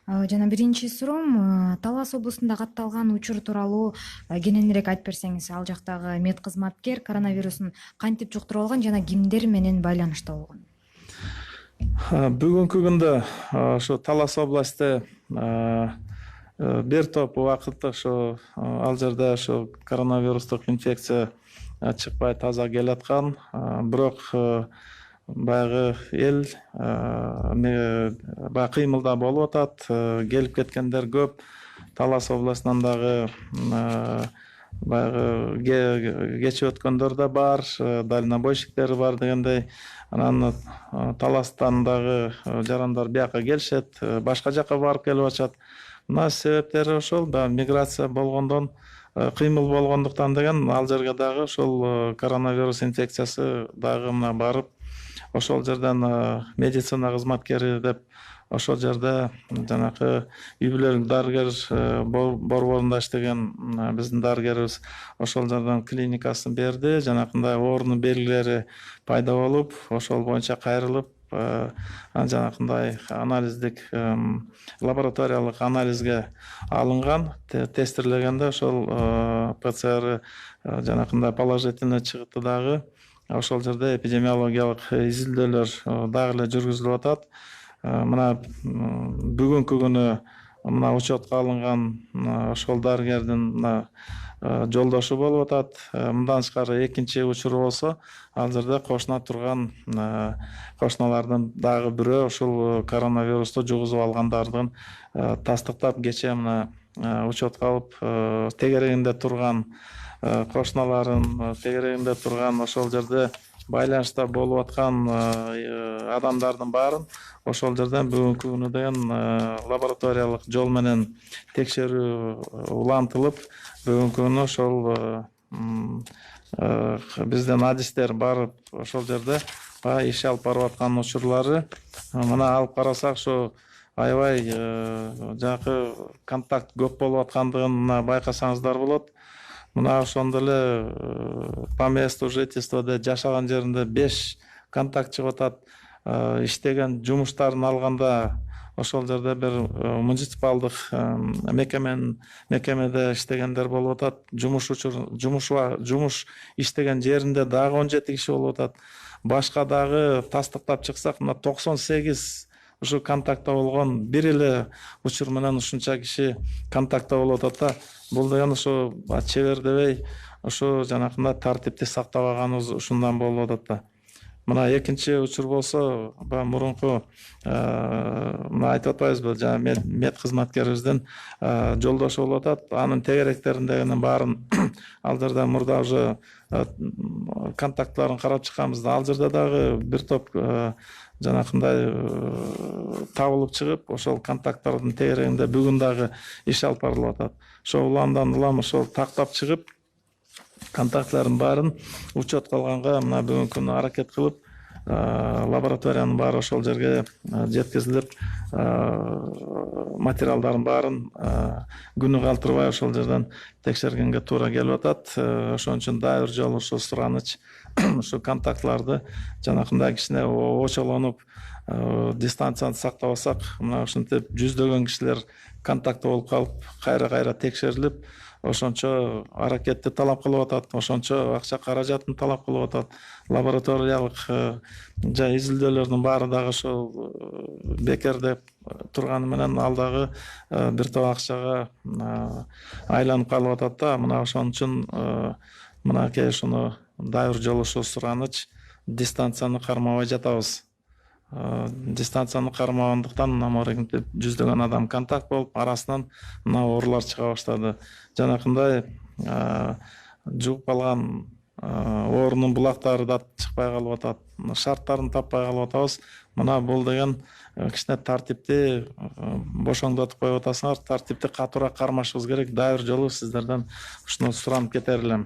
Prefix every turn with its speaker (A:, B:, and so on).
A: Жана биринчи суроом Талас облусунда катталган учур тууралуу кененирээк айтып берсеңиз, ал жактагы мед кызматкер коронавирусун кантип жуктуруп алган жана кимдер менен байланышта болгон?
B: Бүгүнкү күндө ошо Талас областы бир топ убакыт ошо ал жерде ошо коронавирустук инфекция чыкпай таза келаткан. Бирок баягы эл баягы кыймылда болуп атат. Келип кеткендер көп. Талас областынан дагы баягы кечип өткөндөр да бар, дальнобойщиктер бар дегендей. Анан Таластан дагы жарандар бияка келишет, башка жака барып келип атышат. Мына себептери ошол да миграция болгондон, кыймыл болгондуктан деген ал жерге дагы ошол коронавирус инфекциясы дагы мына барып, ошол жерден медицина кызматкери деп ошол жерде жанакы үй бүлөлүк дарыгер борборунда иштеген биздин дарыгерибиз ошол жерден клиникасын берди. Жанакындай оорунун белгилери пайда болуп, ошол боюнча кайрылып, жанакындай анализдик лабораториялык анализге алынган. Тестирлегенде ошол ПЦР жанакындай положительный чыгытты дагы. Ошол жерде эпидемиологиялык изилдөөлөр дагы эле жүргүзүлүп атат. Мына бүгүнкү күнү мына учетко алынган ошол дарыгердин мына жолдошу болуп атат. Мындан тышкары экинчи учур болсо, ал жерде кошуна турган кошуналардын дагы бирөө ушул коронавирусту жугузуп алгандардын тастыктап кечээ мына учетко алып, тегерегинде турган кошуналарын, тегерегинде турган ошол жерде байланышта болуп аткан адамдардын баарын ошол жерден бүгүнкү күнү деген лабораториялык жол менен текшерүү улантылып, бүгүнкү күнү ошол биздин адистер барып ошол жерде баягы иш алып барып аткан учурлары. Мына алып карасак, ошо аябай жанакы контакт көп болуп аткандыгын мына байкасаңыздар болот. Мына ошондо эле по месту жительства жашаган жеринде 5 контакт чыгып атат. Иштеген жумуштарын алганда ошол жерде бир муниципалдык мекемеде иштегендер болуп атат. Жумуш иштеген жеринде дагы 17 киши болуп атат. Башка дагы тастыктап чыксак, мына 98 ушу контактта болгон, бир эле учур менен ушунча киши контактта болуп атат да. Бул деген ошо чебер дебей, ошо жанакындай тартипти сактабаганыбыз ушундан болуп атат да. Мына экинчи учур болсо, баягы мурунку мына айтып атпайбызбы, жана мед кызматкерибиздин жолдошу болуп атат. Анын тегеректериндегинин баарын ал жерде мурда уже контактларын карап чыкканбыз. Ал жерде дагы бир топ жанакындай табылып чыгып, ошол контакттардын тегерегинде бүгүн дагы иш алып барылып атат. Ошол уламдан улам ошол тактап чыгып, контактлардын баарын учетко алганга мына бүгүнкү күнү аракет кылып, лабораториянын баары ошол жерге жеткизилип, материалдардын баарын күнү калтырбай ошол жерден текшергенге туура келип атат. Ошон үчүн дагы бир жолу ошо сураныч ушу контактларды жанакындай кичине очолонуп, дистанцияны сактабасак, мына ушинтип жүздөгөн кишилер контактта болуп калып, кайра текшерилип, ошончо аракетти талап кылып атат, ошончо акча каражатын талап кылып атат. Лабораториялык изилдөөлөрдүн баары дагы ошол бекер деп турганы менен ал дагы бир топ акчага айланып калып атат да. Мына ошон үчүн мынакей ушуну дагы бир жолу ушу сураныч, дистанцияны кармабай жатабыз. Дистанцияны кармагандыктан мынамынтип жүздөгөн адам контакт болуп, арасынан мына оорулар чыга баштады. Жанакындай жугуп калган оорунун булактары да чыкпай калып атат. Шарттарын таппай калып атабыз. Мына бул деген кичине тартипти бошоңдотуп коюп атасыңар, тартипти катуураак кармашыбыз керек. Дагы бир жолу сиздерден ушуну суранып кетер элем.